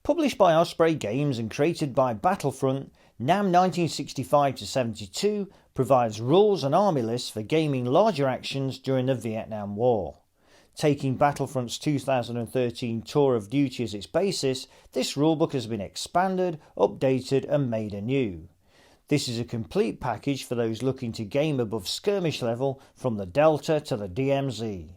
Published by Osprey Games and created by Battlefront, NAM 1965-72 provides rules and army lists for gaming larger actions during the Vietnam War. Taking Battlefront's 2013 Tour of Duty as its basis, this rulebook has been expanded, updated and made anew. This is a complete package for those looking to game above skirmish level from the Delta to the DMZ.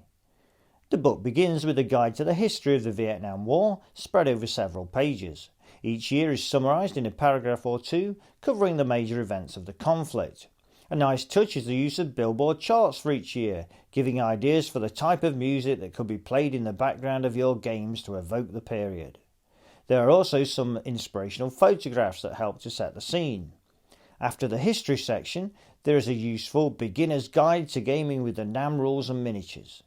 The book begins with a guide to the history of the Vietnam War, spread over several pages. Each year is summarised in a paragraph or two, covering the major events of the conflict. A nice touch is the use of billboard charts for each year, giving ideas for the type of music that could be played in the background of your games to evoke the period. There are also some inspirational photographs that help to set the scene. After the history section, there is a useful beginner's guide to gaming with the NAM rules and miniatures.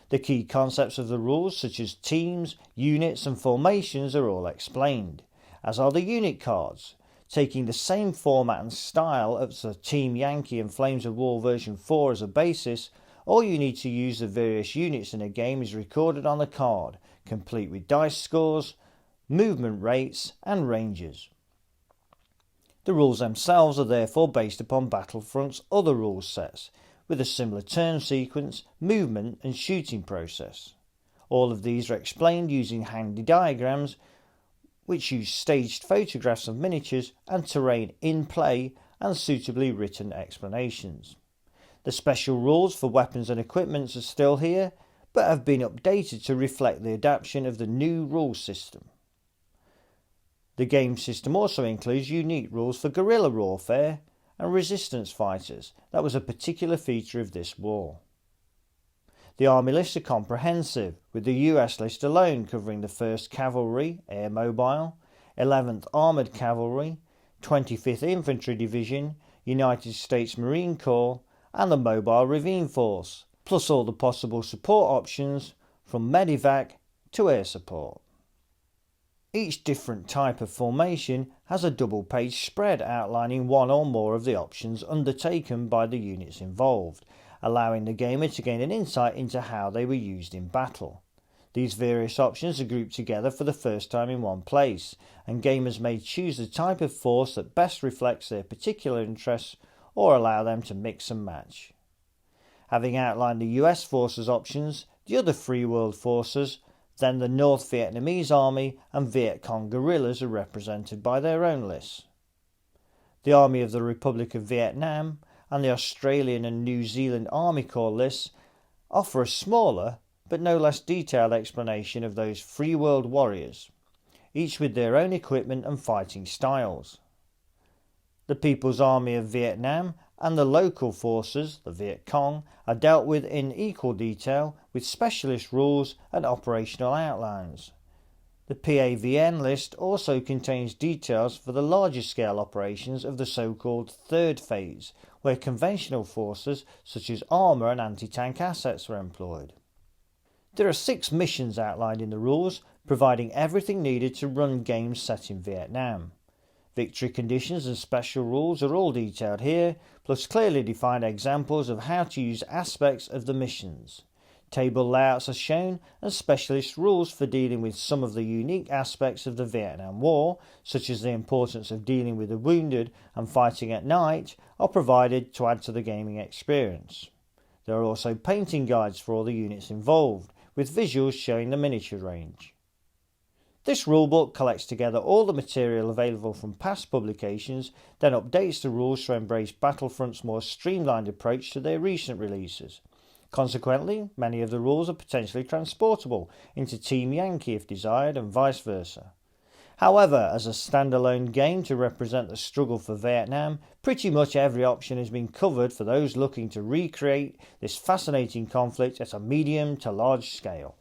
The key concepts of the rules, such as teams, units and formations, are all explained, as are the unit cards. Taking the same format and style as the Team Yankee and Flames of War version 4 as a basis, all you need to use the various units in a game is recorded on the card, complete with dice scores, movement rates and ranges. The rules themselves are therefore based upon Battlefront's other rules sets, with a similar turn sequence, movement and shooting process. All of these are explained using handy diagrams, which use staged photographs of miniatures and terrain in play and suitably written explanations. The special rules for weapons and equipment are still here, but have been updated to reflect the adaptation of the new rule system. The game system also includes unique rules for guerrilla warfare and resistance fighters. That was a particular feature of this war. The army lists are comprehensive, with the US list alone covering the 1st Cavalry, Air Mobile, 11th Armoured Cavalry, 25th Infantry Division, United States Marine Corps and the Mobile Ravine Force, plus all the possible support options from Medivac to air support. Each different type of formation has a double-page spread outlining one or more of the options undertaken by the units involved, allowing the gamer to gain an insight into how they were used in battle. These various options are grouped together for the first time in one place, and gamers may choose the type of force that best reflects their particular interests or allow them to mix and match. Having outlined the US forces options, the other free world forces, then the North Vietnamese Army and Viet Cong guerrillas are represented by their own lists. The Army of the Republic of Vietnam and the Australian and New Zealand Army Corps lists offer a smaller but no less detailed explanation of those free world warriors, each with their own equipment and fighting styles. The People's Army of Vietnam and the local forces, the Viet Cong, are dealt with in equal detail with specialist rules and operational outlines. The PAVN list also contains details for the larger scale operations of the so-called third phase, where conventional forces such as armour and anti-tank assets are employed. There are 6 missions outlined in the rules, providing everything needed to run games set in Vietnam. Victory conditions and special rules are all detailed here, plus clearly defined examples of how to use aspects of the missions. Table layouts are shown and specialist rules for dealing with some of the unique aspects of the Vietnam War, such as the importance of dealing with the wounded and fighting at night, are provided to add to the gaming experience. There are also painting guides for all the units involved, with visuals showing the miniature range. This rulebook collects together all the material available from past publications, then updates the rules to embrace Battlefront's more streamlined approach to their recent releases. Consequently, many of the rules are potentially transportable into Team Yankee if desired, and vice versa. However, as a standalone game to represent the struggle for Vietnam, pretty much every option has been covered for those looking to recreate this fascinating conflict at a medium to large scale.